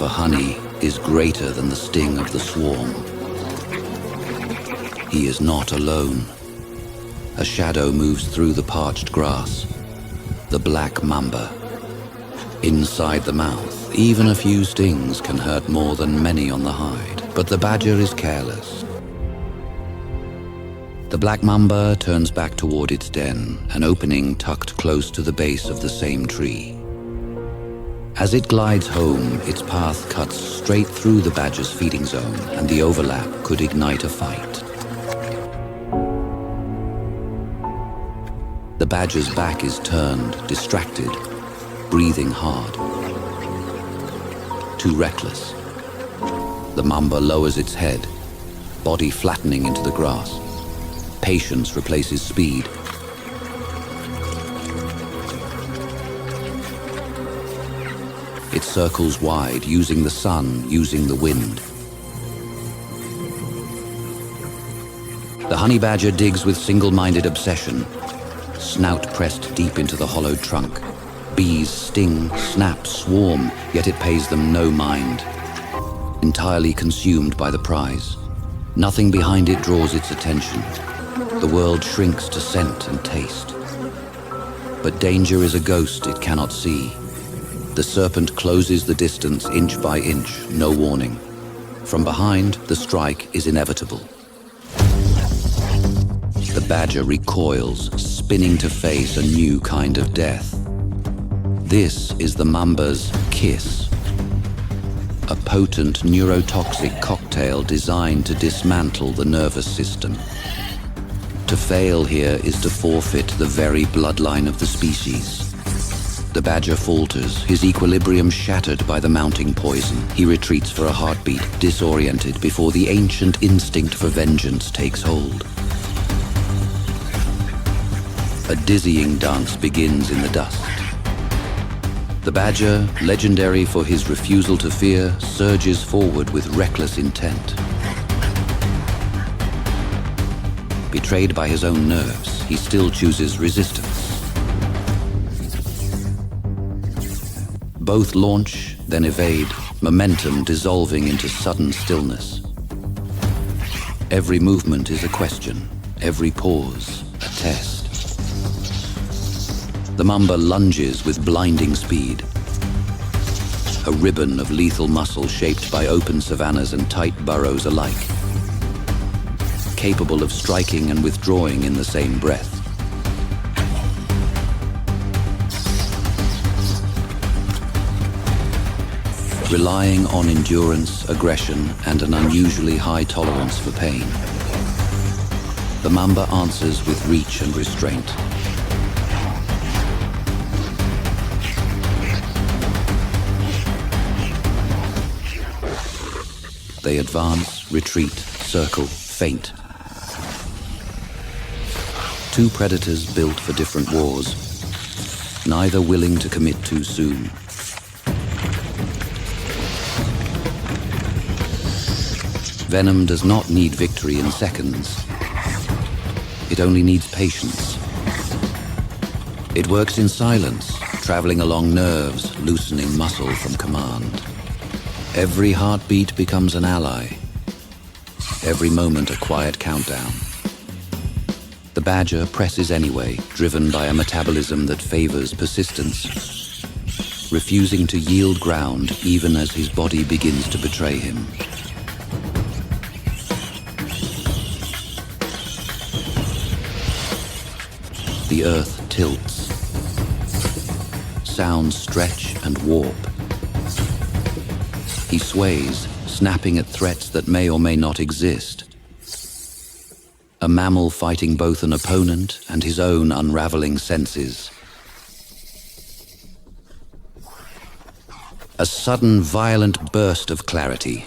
for honey is greater than the sting of the swarm. He is not alone. A shadow moves through the parched grass. The black mamba. Inside the mouth, even a few stings can hurt more than many on the hide, but the badger is careless. The black mamba turns back toward its den, an opening tucked close to the base of the same tree. As it glides home, its path cuts straight through the badger's feeding zone, and the overlap could ignite a fight. The badger's back is turned, distracted, breathing hard. Too reckless. The mamba lowers its head, body flattening into the grass. Patience replaces speed. It circles wide, using the sun, using the wind. The honey badger digs with single-minded obsession, snout pressed deep into the hollowed trunk. Bees sting, snap, swarm, yet it pays them no mind. Entirely consumed by the prize. Nothing behind it draws its attention. The world shrinks to scent and taste. But danger is a ghost it cannot see. The serpent closes the distance inch by inch, no warning. From behind, the strike is inevitable. The badger recoils, spinning to face a new kind of death. This is the mamba's kiss. A potent neurotoxic cocktail designed to dismantle the nervous system. To fail here is to forfeit the very bloodline of the species. The badger falters, his equilibrium shattered by the mounting poison. He retreats for a heartbeat, disoriented before the ancient instinct for vengeance takes hold. A dizzying dance begins in the dust. The badger, legendary for his refusal to fear, surges forward with reckless intent. Betrayed by his own nerves, he still chooses resistance. Both launch, then evade, momentum dissolving into sudden stillness. Every movement is a question, every pause a test. The mamba lunges with blinding speed. A ribbon of lethal muscle shaped by open savannas and tight burrows alike. Capable of striking and withdrawing in the same breath. Relying on endurance, aggression, and an unusually high tolerance for pain. The mamba answers with reach and restraint. They advance, retreat, circle, feint. Two predators built for different wars, neither willing to commit too soon. Venom does not need victory in seconds. It only needs patience. It works in silence, traveling along nerves, loosening muscle from command. Every heartbeat becomes an ally. Every moment a quiet countdown. The badger presses anyway, driven by a metabolism that favors persistence, refusing to yield ground even as his body begins to betray him. The earth tilts. Sounds stretch and warp. He sways, snapping at threats that may or may not exist. A mammal fighting both an opponent and his own unraveling senses. A sudden, violent burst of clarity.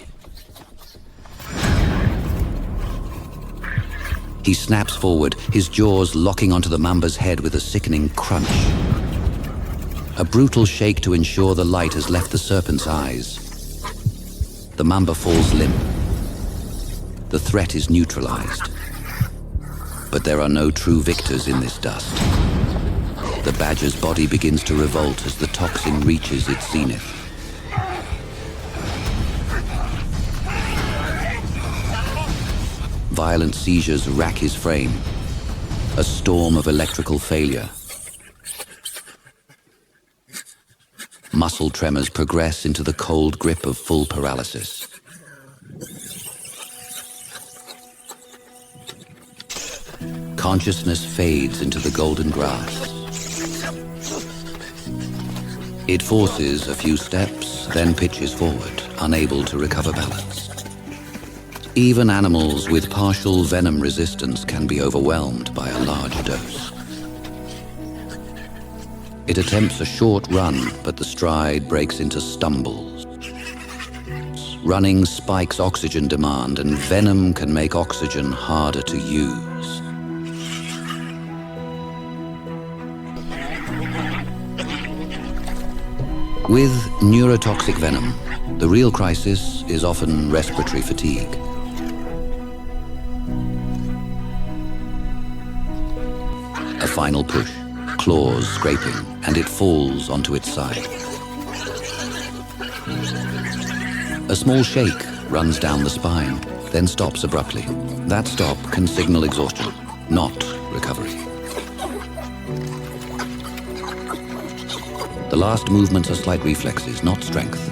He snaps forward, his jaws locking onto the mamba's head with a sickening crunch. A brutal shake to ensure the light has left the serpent's eyes. The mamba falls limp. The threat is neutralized. But there are no true victors in this dust. The badger's body begins to revolt as the toxin reaches its zenith. Violent seizures rack his frame. A storm of electrical failure. Muscle tremors progress into the cold grip of full paralysis. Consciousness fades into the golden grass. It forces a few steps, then pitches forward, unable to recover balance. Even animals with partial venom resistance can be overwhelmed by a large dose. It attempts a short run, but the stride breaks into stumbles. Running spikes oxygen demand, and venom can make oxygen harder to use. With neurotoxic venom, the real crisis is often respiratory fatigue. A final push, claws scraping, and it falls onto its side. A small shake runs down the spine, then stops abruptly. That stop can signal exhaustion, not recovery. The last movements are slight reflexes, not strength.